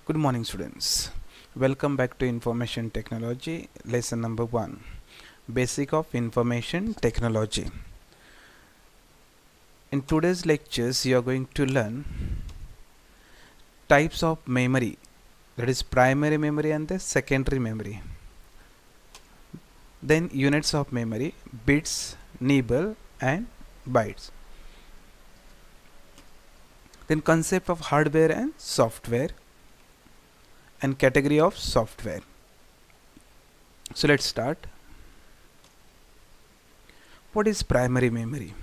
Good morning, students. Welcome back to Information Technology, lesson number 1, Basic of Information Technology. In today's lectures, you are going to learn types of memory, that is primary memory and the secondary memory. Then units of memory, bits, nibble and bytes. Then concept of hardware and software and category of software. So let's start. What is primary memory?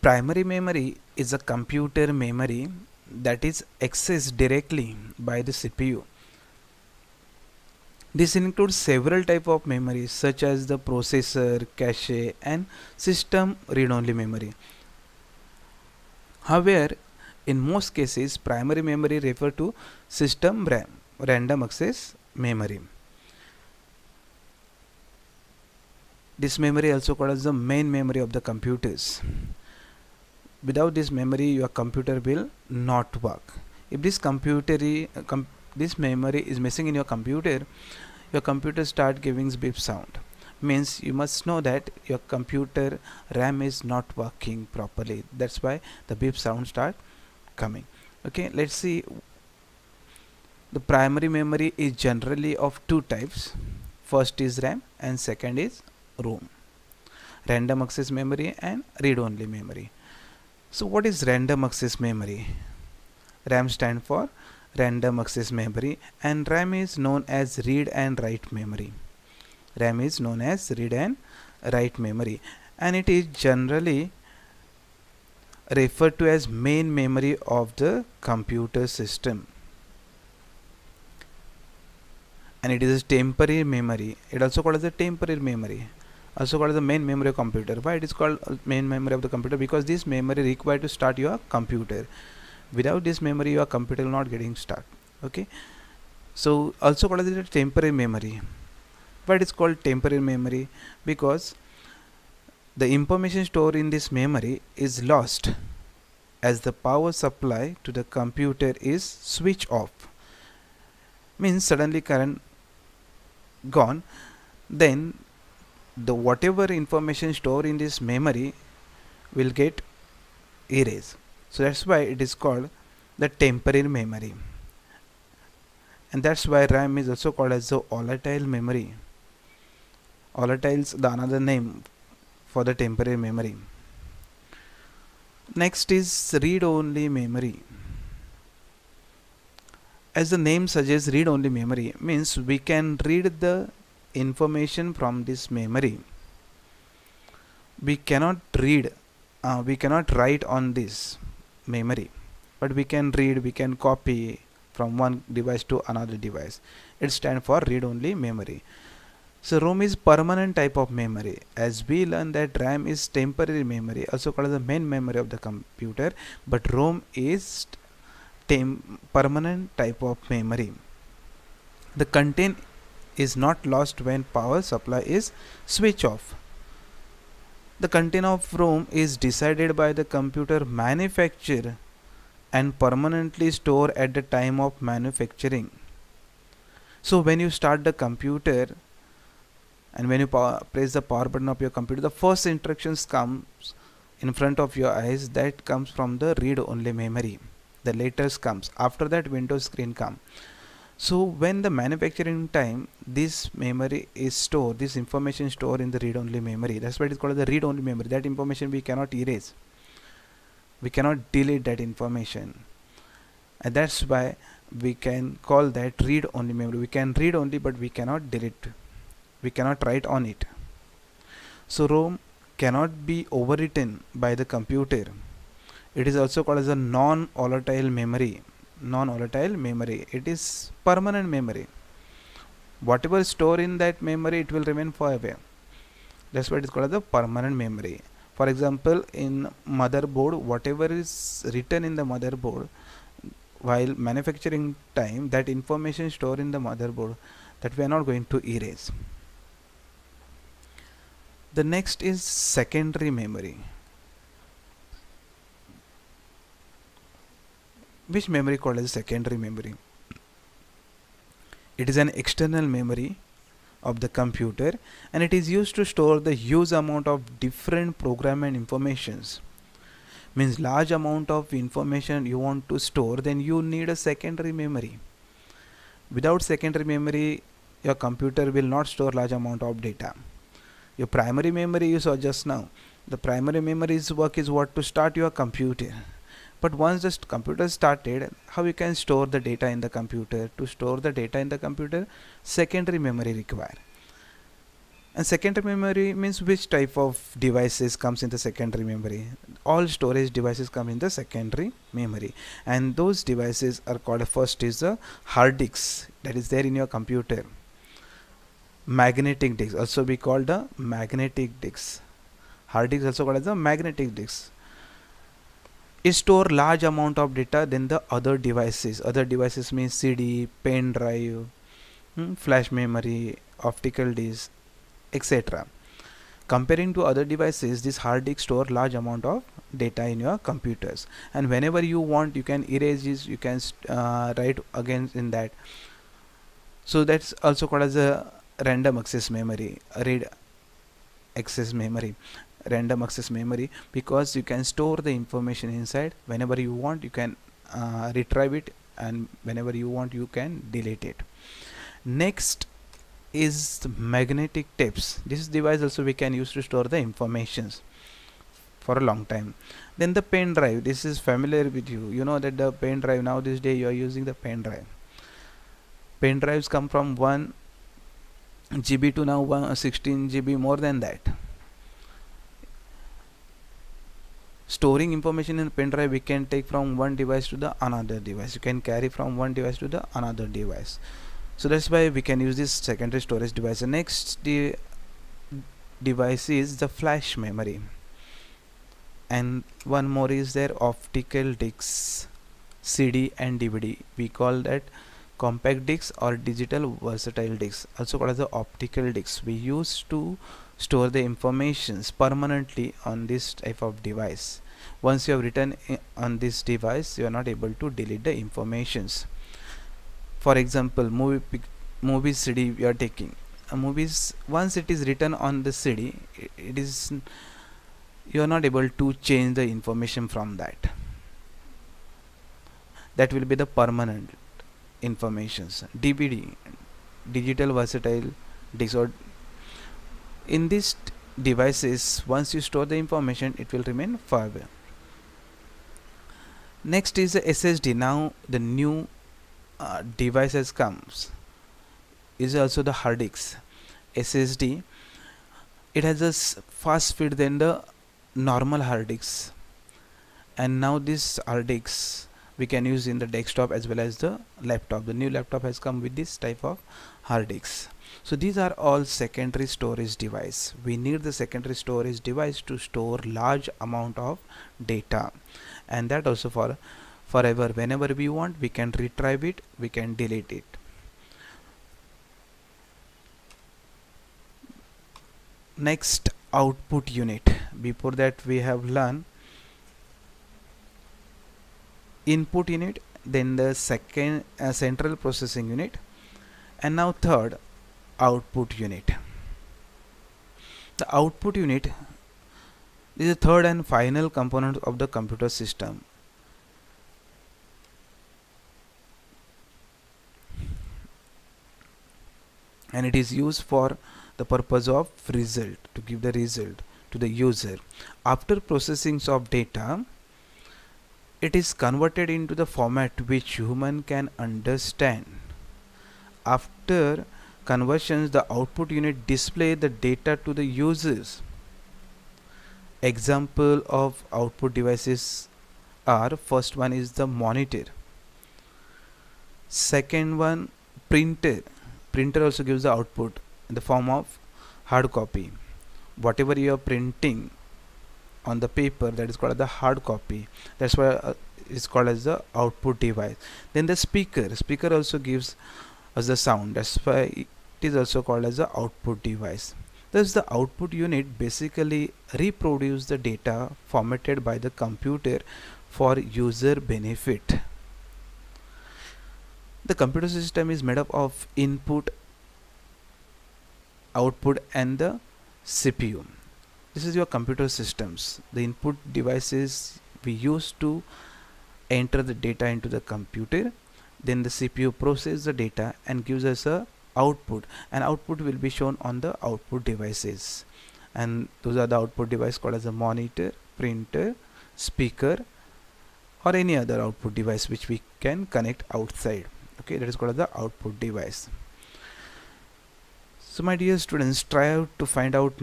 Primary memory is a computer memory that is accessed directly by the CPU. This includes several types of memory such as the processor, cache and system read-only memory. However, in most cases primary memory refer to system RAM, random access memory. This memory also called as the main memory of the computers. Without this memory your computer will not work. If this this memory is missing in your computer start giving beep sound. Means you must know that your computer RAM is not working properly. That's why the beep sound start coming. Okay, let's see. The primary memory is generally of two types. First is RAM and second is ROM, random access memory and read-only memory. So what is random access memory? RAM stand for random access memory and RAM is known as read and write memory. RAM is known as read and write memory and it is generally referred to as main memory of the computer system. And it is a temporary memory. It also called as a temporary memory. Also called as the main memory of computer. Why it is called main memory of the computer? Because this memory required to start your computer. Without this memory your computer will not getting start. Okay, so also called as a temporary memory. Why it is called temporary memory? Because the information stored in this memory is lost as the power supply to the computer is switched off. Means suddenly current gone, then the whatever information stored in this memory will get erased. So that's why it is called the temporary memory. And that's why RAM is also called as the volatile memory. Volatile is the another name for the temporary memory. Next is read-only memory. As the name suggests, read-only memory means we can read the information from this memory. We cannot read, we cannot write on this memory, but we can read, we can copy from one device to another device. It stands for read-only memory. So ROM is permanent type of memory. As we learn that RAM is temporary memory, also called the main memory of the computer, but ROM is permanent type of memory. The content is not lost when power supply is switched off. The content of ROM is decided by the computer manufacturer and permanently stored at the time of manufacturing. So when you start the computer and when you press the power button of your computer, the first instructions comes in front of your eyes, that comes from the read-only memory. The letters comes after that Windows screen come. So when the manufacturing time, this memory is stored, this information stored in the read-only memory. That's why it is called the read-only memory. That information we cannot erase, we cannot delete that information, and that's why we can call that read-only memory. We can read only but we cannot delete, we cannot write on it. So ROM cannot be overwritten by the computer. It is also called as a non-volatile memory. Non-volatile memory, it is permanent memory. Whatever stored in that memory, it will remain forever. That's why it is called as the permanent memory. For example, in motherboard, whatever is written in the motherboard while manufacturing time, that information stored in the motherboard, that we are not going to erase. The next is secondary memory. which memory called as secondary memory. It is an external memory of the computer, and it is used to store the huge amount of different program and informations. Means large amount of information you want to store, then you need a secondary memory. Without secondary memory, your computer will not store large amount of data. Your primary memory you saw just now. The primary memory's work is what to start your computer. But once the computer started, how you can store the data in the computer? To store the data in the computer, secondary memory required. And secondary memory means which type of devices comes in the secondary memory. All storage devices come in the secondary memory, and those devices are called, first is the hard disk that is there in your computer. Magnetic disk also be called the magnetic disk. Hard disk also called as the magnetic disk. It store large amount of data than the other devices. Other devices means CD, pen drive, flash memory, optical disk, etc. Comparing to other devices, this hard disk store large amount of data in your computers, and whenever you want you can erase this, you can write again in that. So that's also called as a random access memory, read access memory, random access memory, because you can store the information inside. Whenever you want you can retrieve it, and whenever you want you can delete it. Next is the magnetic tapes. This device also we can use to store the informations for a long time. Then the pen drive, this is familiar with you. You know that the pen drive, now this day you are using the pen drive. Pen drives come from 1 GB to now 16 GB, more than that. Storing information in pen drive we can take from one device to the another device. You can carry from one device to the another device. So that's why we can use this secondary storage device. The next device is the flash memory, and one more is there, optical discs, CD and DVD. We call that compact discs or digital versatile discs, also called as the optical discs. We use to store the informations permanently on this type of device. Once you have written on this device, you are not able to delete the informations. For example, movie CD we are taking. Movies, once it is written on the CD, it is, you are not able to change the information from that. That will be the permanent informations. DVD, digital versatile disc, or in these devices, once you store the information, it will remain forever. Next is the SSD. Now the new devices comes is also the hard disk. SSD, it has a fast speed than the normal hard disks, and now this hard disks we can use in the desktop as well as the laptop. The new laptop has come with this type of hard disks. So these are all secondary storage device. We need the secondary storage device to store large amount of data, and that also for forever. Whenever we want we can retrieve it, we can delete it. Next, output unit. Before that we have learned input unit, then the second central processing unit, and now third, output unit. The output unit is the third and final component of the computer system. And it is used for the purpose of result, to give the result to the user. After processing of data, it is converted into the format which human can understand. After conversions, the output unit display the data to the users. Example of output devices are, first one is the monitor, second one printer. Printer also gives the output in the form of hard copy. Whatever you are printing on the paper, that is called the hard copy. That's why it's called as the output device. Then the speaker also gives us the sound. That's why it is also called as the output device. Thus the output unit basically reproduce the data formatted by the computer for user benefit. The computer system is made up of input, output and the CPU. This is your computer systems. The input devices we use to enter the data into the computer. Then the CPU processes the data and gives us a output, and output will be shown on the output devices, and those are the output device called as a monitor, printer, speaker or any other output device which we can connect outside. Okay, that is called as the output device. So my dear students, try out to find out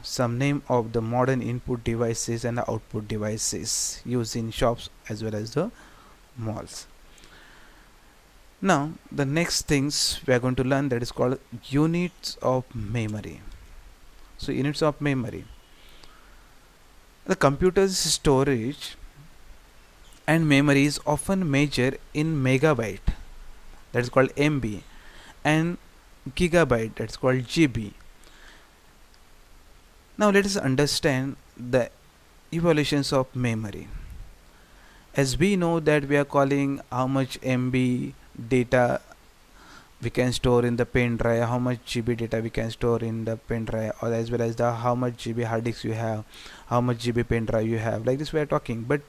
some name of the modern input devices and the output devices used in shops as well as the malls. Now the next things we are going to learn, that is called units of memory. So units of memory, the computer's storage and memory is often measured in megabyte, that is called MB, and gigabyte, that's called GB. Now let us understand the evolutions of memory. As we know that we are calling how much MB data we can store in the pen drive, how much GB data we can store in the pen drive, or as well as the how much GB hard disk you have, how much GB pen drive you have, like this we are talking. But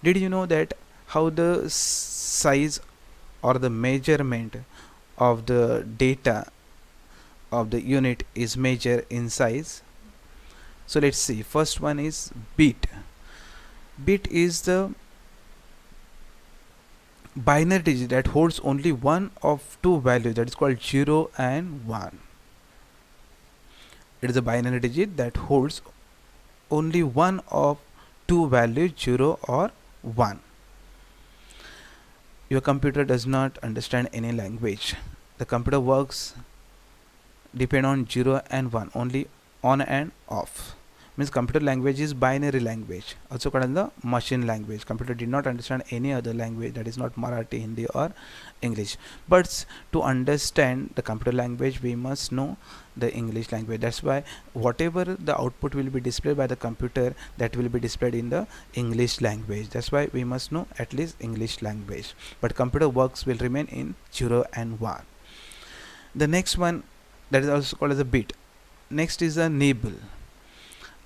did you know that how the size or the measurement of the data of the unit is measured in size? So let's see. First one is bit. Bit is the binary digit that holds only one of two values, that is called 0 and 1. It is a binary digit that holds only one of two values, 0 or 1. Your computer does not understand any language. The computer works depend on 0 and 1, only on and off. Means computer language is binary language, also called the machine language. Computer did not understand any other language, that is not Marathi, Hindi or English. But to understand the computer language we must know the English language. That's why whatever the output will be displayed by the computer, that will be displayed in the English language. That's why we must know at least English language. But computer works will remain in 0 and 1. The next one, that is also called as a bit. Next is a nibble.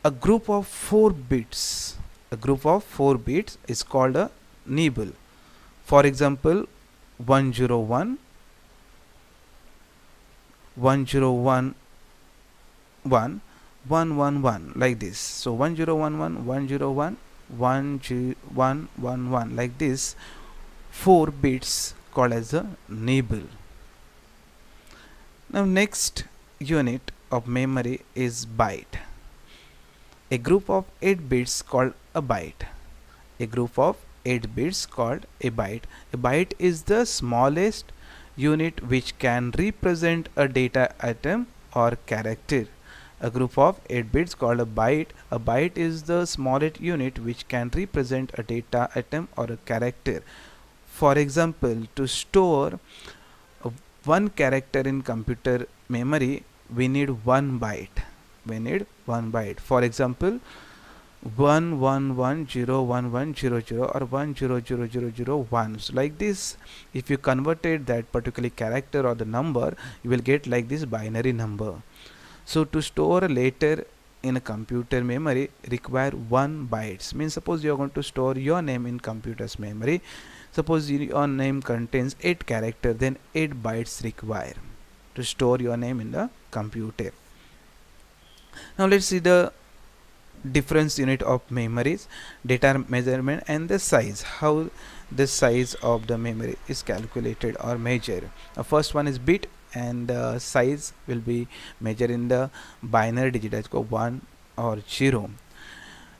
A group of 4 bits. A group of 4 bits is called a nibble. For example, 101, 1011, 111, like this. So 1011, 101, 1111, like this. 4 bits called as a nibble. Now next unit of memory is byte. A group of 8 bits called a byte. A group of 8 bits called a byte. A byte is the smallest unit which can represent a data item or character. A group of 8 bits called a byte. A byte is the smallest unit which can represent a data item or a character. For example, to store one character in computer memory, we need 1 byte. We need 1 byte. For example, 11101100 or 100001. So like this, if you converted that particular character or the number, you will get like this binary number. So to store later in a computer memory require 1 bytes. Means suppose you are going to store your name in computer's memory. Suppose your name contains 8 characters, then 8 bytes require to store your name in the computer. Now let's see the difference unit of memories, data measurement and the size. How the size of the memory is calculated or measured. The first one is bit, and the size will be measured in the binary digit, that's called 1 or 0.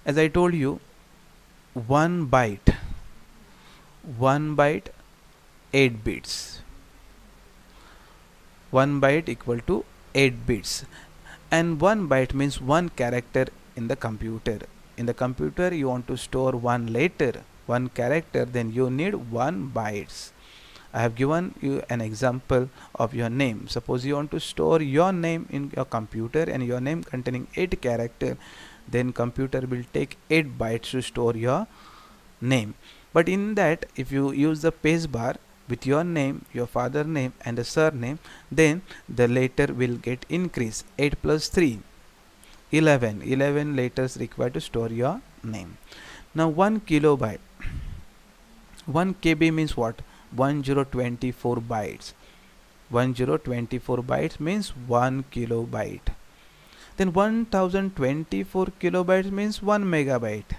As I told you, 1 byte, 8 bits. 1 byte equal to 8 bits. And 1 byte means 1 character in the computer. In the computer you want to store 1 letter, 1 character, then you need 1 bytes. I have given you an example of your name. Suppose you want to store your name in your computer and your name containing 8 character, then computer will take 8 bytes to store your name. But in that, if you use the space bar, with your name, your father name and the surname, then the letter will get increased. 8 plus 3, 11. 11 letters required to store your name. Now 1 kilobyte. 1 KB means what? 1024 bytes. 1024 bytes means 1 kilobyte. Then 1024 kilobytes means 1 megabyte.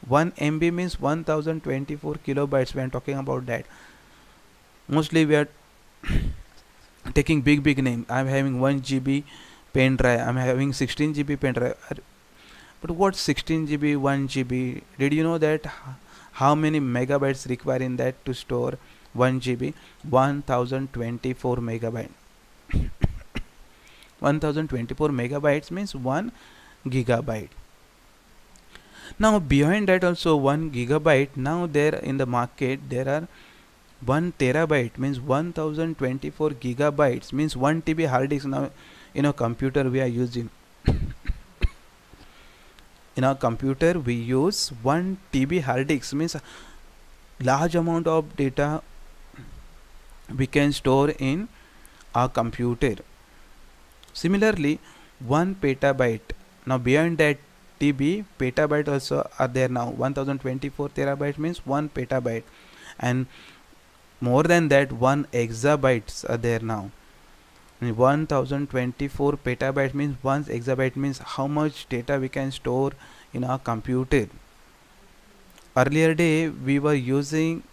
1 MB means 1024 kilobytes. We are talking about that. Mostly we are taking big name. I'm having 1 GB pen drive. I'm having 16 GB pen drive. But what's 16 GB, 1 GB? Did you know that how many megabytes required in that to store 1 GB? 1024 megabyte. 1024 megabytes means 1 gigabyte. Now behind that also 1 gigabyte. Now there in the market there are 1 terabyte means 1024 gigabytes means 1 TB hard disk. Now in a computer we are using in our computer we use 1 TB hard disk means large amount of data we can store in our computer. Similarly 1 petabyte. Now beyond that TB, petabyte also are there now. 1024 terabytes means 1 petabyte, and more than that 1 exabytes are there now. 1024 petabytes means 1 exabyte means how much data we can store in our computer. Earlier day we were using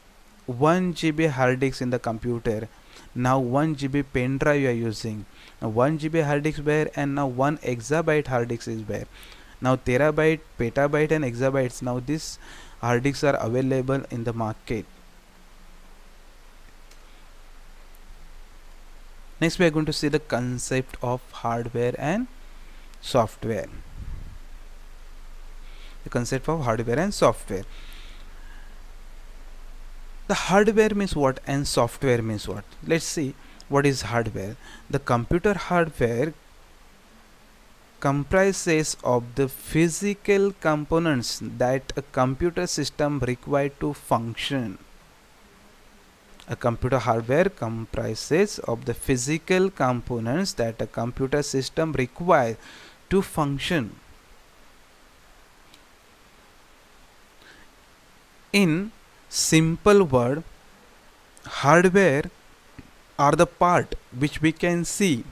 1 GB hard disk in the computer. Now 1 GB pen drive you are using. Now 1 GB hard disk where, and now 1 exabyte hard disk is where. Now terabyte, petabyte and exabytes, now these hard disks are available in the market. Next we are going to see the concept of hardware and software. The concept of hardware and software. The hardware means what and software means what? Let's see what is hardware. The computer hardware comprises of the physical components that a computer system requires to function. A computer hardware comprises of the physical components that a computer system requires to function. In simple word, hardware are the part which we can see,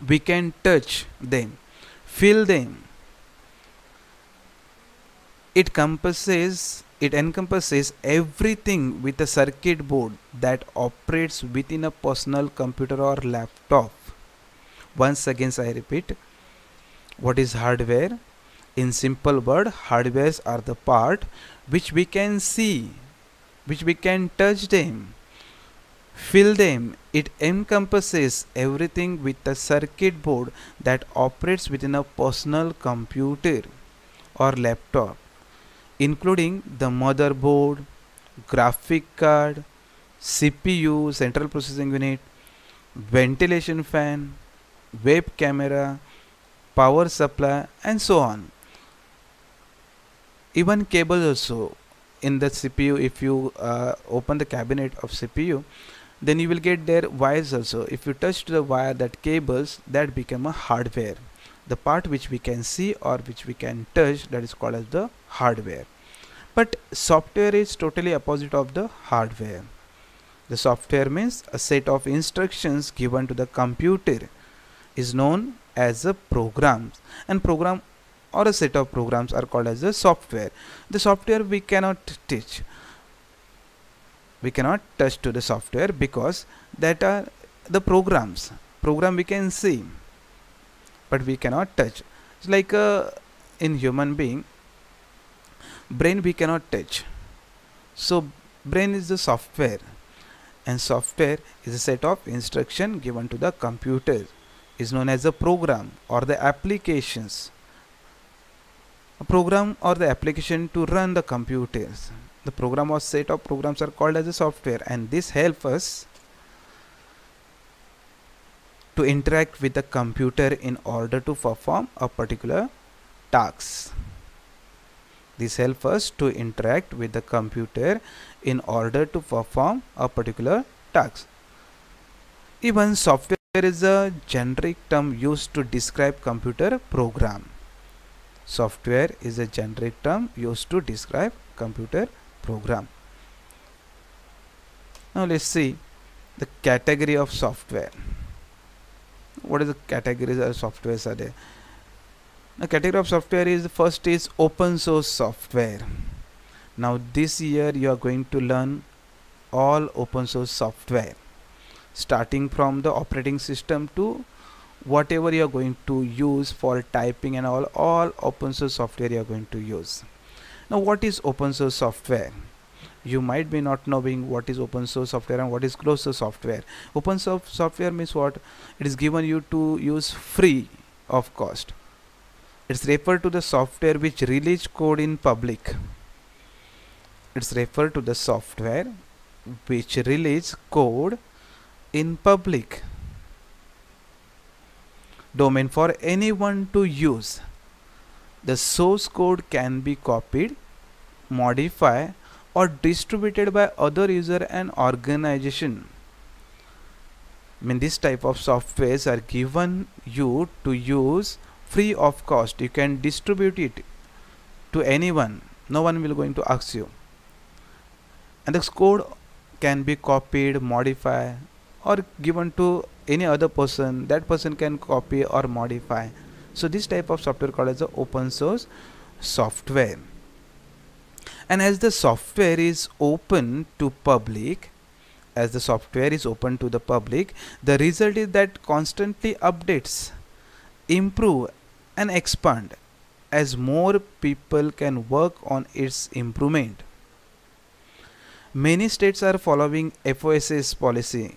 we can touch them, feel them. It encompasses everything with a circuit board that operates within a personal computer or laptop. Once again I repeat, what is hardware? In simple word, hardwares are the part which we can see, which we can touch them, feel them. It encompasses everything with a circuit board that operates within a personal computer or laptop, including the motherboard, graphic card, CPU, central processing unit, ventilation fan, web camera, power supply and so on. Even cable also in the CPU. If you open the cabinet of CPU, then you will get there wires also. If you touch the wire, that cables, that become a hardware. The part which we can see or which we can touch, that is called as the hardware. But software is totally opposite of the hardware. The software means a set of instructions given to the computer is known as a program, and program or a set of programs are called as the software. The software we cannot teach. We cannot touch to the software because that are the programs. Program we can see, but we cannot touch. It's like in human being, brain we cannot touch. So brain is the software, and software is a set of instruction given to the computer, is known as a program or the applications. A program or the application to run the computers. The program or set of programs are called as a software, and this helps us to interact with the computer in order to perform a particular task. This helps us to interact with the computer in order to perform a particular task. Even software is a generic term used to describe computer program. Software is a generic term used to describe computer program. Now let's see the category of software. What is the categories of softwares are there? The category of software is, first is open source software. Now this year you are going to learn all open source software, starting from the operating system to whatever you are going to use for typing and all open source software you are going to use. Now what is open source software? You might be not knowing what is open source software and what is closed source software. Open source software means what? It is given you to use free of cost. It's referred to the software which release code in public. It's referred to the software which release code in public domain for anyone to use. The source code can be copied, modified, or distributed by other user and organization. I mean, this type of softwares are given you to use free of cost. You can distribute it to anyone. No one will going to ask you. And the code can be copied, modified, or given to any other person. That person can copy or modify. So this type of software called as the open source software. And as the software is open to public, the result is that constantly updates, improve and expand as more people can work on its improvement. Many states are following FOSS policy.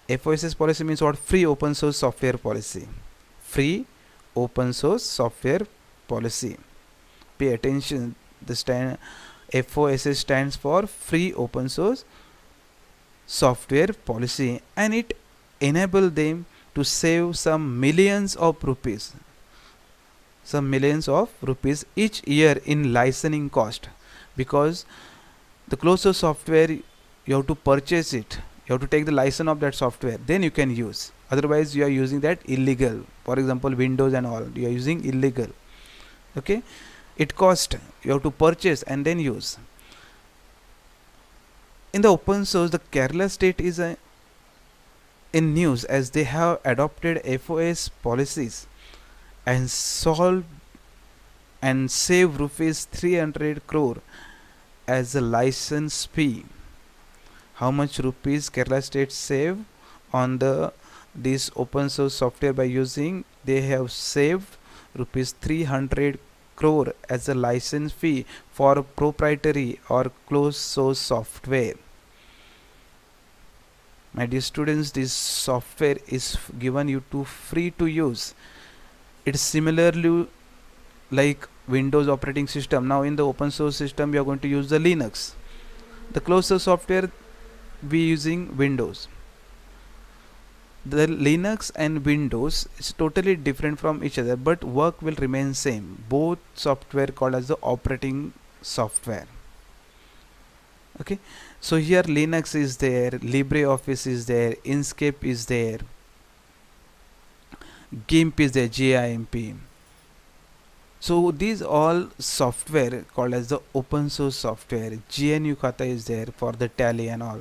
FOSS policy means what? Free open source software policy. Free open source software policy. Pay attention. The FOSS stands for Free Open Source Software Policy, and it enables them to save some millions of rupees each year in licensing cost, because the closed source software you have to purchase it, you have to take the license of that software, then you can use. Otherwise you are using that illegal. For example, Windows and all, you are using illegal. Okay, it cost, you have to purchase and then use. In the open source, the Kerala state is in news as they have adopted FOS policies and solved and save rupees 300 crore as a license fee. How much rupees Kerala state save on this open source software by using? They have saved rupees 300 crore as a license fee for proprietary or closed source software. My dear students, this software is given you to free to use. It's similarly like Windows operating system. Now in the open source system you are going to use the Linux. The closed source software we using Windows. The Linux and Windows is totally different from each other, but work will remain same. Both software called as the operating software. Okay, so here Linux is there, LibreOffice is there, Inkscape is there, GIMP is there, GIMP. So these all software called as the open source software. GNU Kata is there for the tally and all.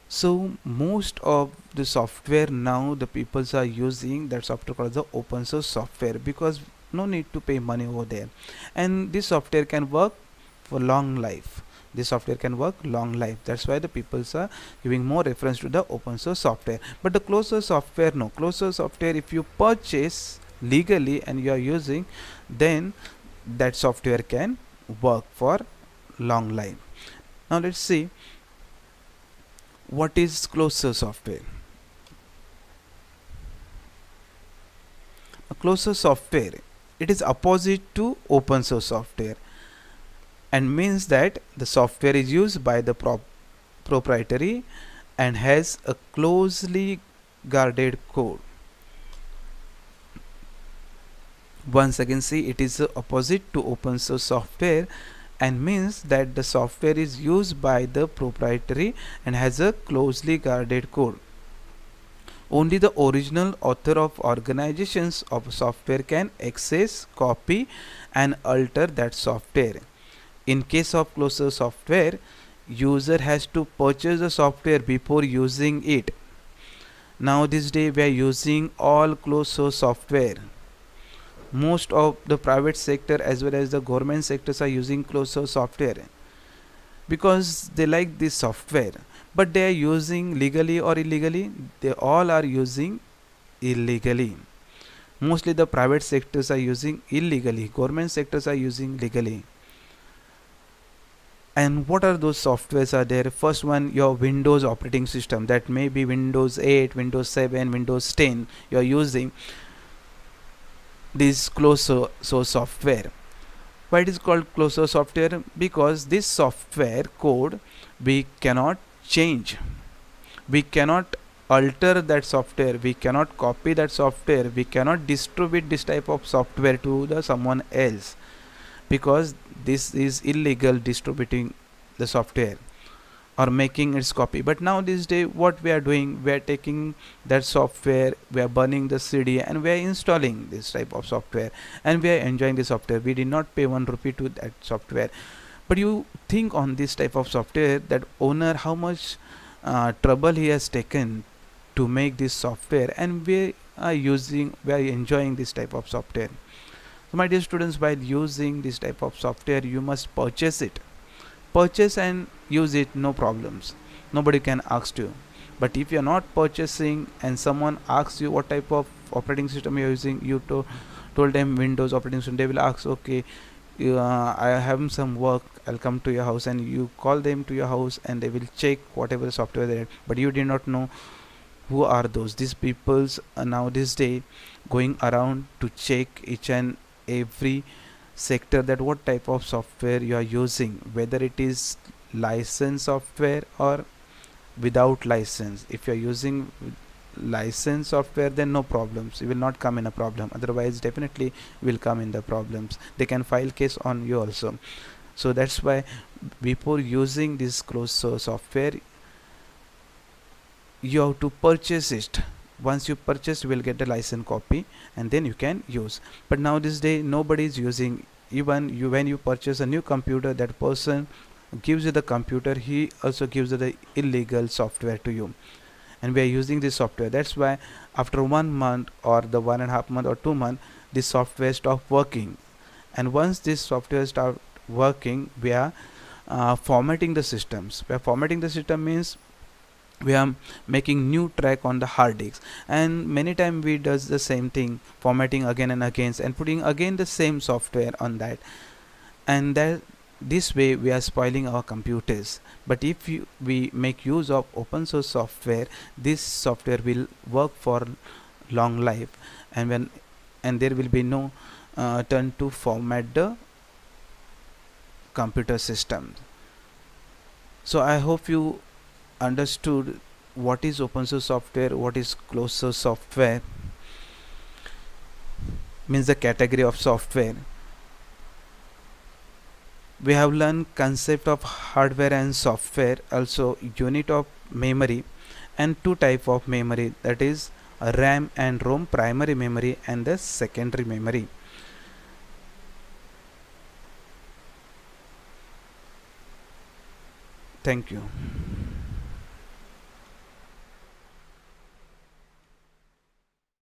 So most of the software now the peoples are using that software called the open source software, because no need to pay money over there, and this software can work for long life. This software can work long life. That's why the peoples are giving more reference to the open source software. But the closed source software, no. Closed source software, if you purchase legally and you are using, then that software can work for long life. Now let's see what is closed source software. A closed source software, it is opposite to open source software, and means that the software is used by the proprietary and has a closely guarded code. Once again, see, it is the opposite to open source software, and means that the software is used by the proprietary and has a closely guarded code. Only the original author of organizations of software can access, copy and alter that software. In case of closed source software, user has to purchase the software before using it. Now this day we are using all closed source software. Most of the private sector as well as the government sectors are using closed source software because they like this software, but they are using legally or illegally. They all are using illegally. Mostly the private sectors are using illegally, government sectors are using legally. And what are those softwares are there? First one, your Windows operating system, that may be Windows 8, Windows 7, Windows 10. You are using this closed source software. Why it is called closed source software? Because this software code we cannot change, we cannot alter that software, we cannot copy that software, we cannot distribute this type of software to the someone else, because this is illegal, distributing the software or making its copy. But now this day what we are doing, we are taking that software, we are burning the CD and we are installing this type of software and we are enjoying the software. We did not pay 1 rupee to that software. But you think on this type of software, that owner how much trouble he has taken to make this software, and we are enjoying this type of software. So my dear students, while using this type of software, you must purchase it. Purchase and use it, no problems, nobody can ask you. But if you are not purchasing and someone asks you what type of operating system you are using, you told them Windows operating system, they will ask, okay, I have some work, I'll come to your house, and you call them to your house and they will check whatever software they have. But you did not know who are these peoples now this day going around to check each and every sector, that what type of software you are using, whether it is licensed software or without license. If you are using licensed software, then no problems, you will not come in a problem. Otherwise definitely will come in the problems, they can file case on you also. So that's why before using this closed source software, you have to purchase it. Once you purchase, you will get the license copy and then you can use. But now this day nobody is using. Even you, when you purchase a new computer, that person gives you the computer, he also gives you the illegal software to you, and we are using this software. That's why after 1 month or the 1.5 month or 2 months, this software stop working. And once this software start working, we are formatting the systems. We are formatting the system means we are making new track on the hard disk, and many time we does the same thing, formatting again and again and putting again the same software on that, and that this way we are spoiling our computers. But if we make use of open source software, this software will work for long life, and there will be no turn to format the computer system. So I hope you understood what is open source software, what is closed source software, means the category of software. We have learned concept of hardware and software, also unit of memory and two type of memory, that is RAM and ROM, primary memory and the secondary memory. Thank you.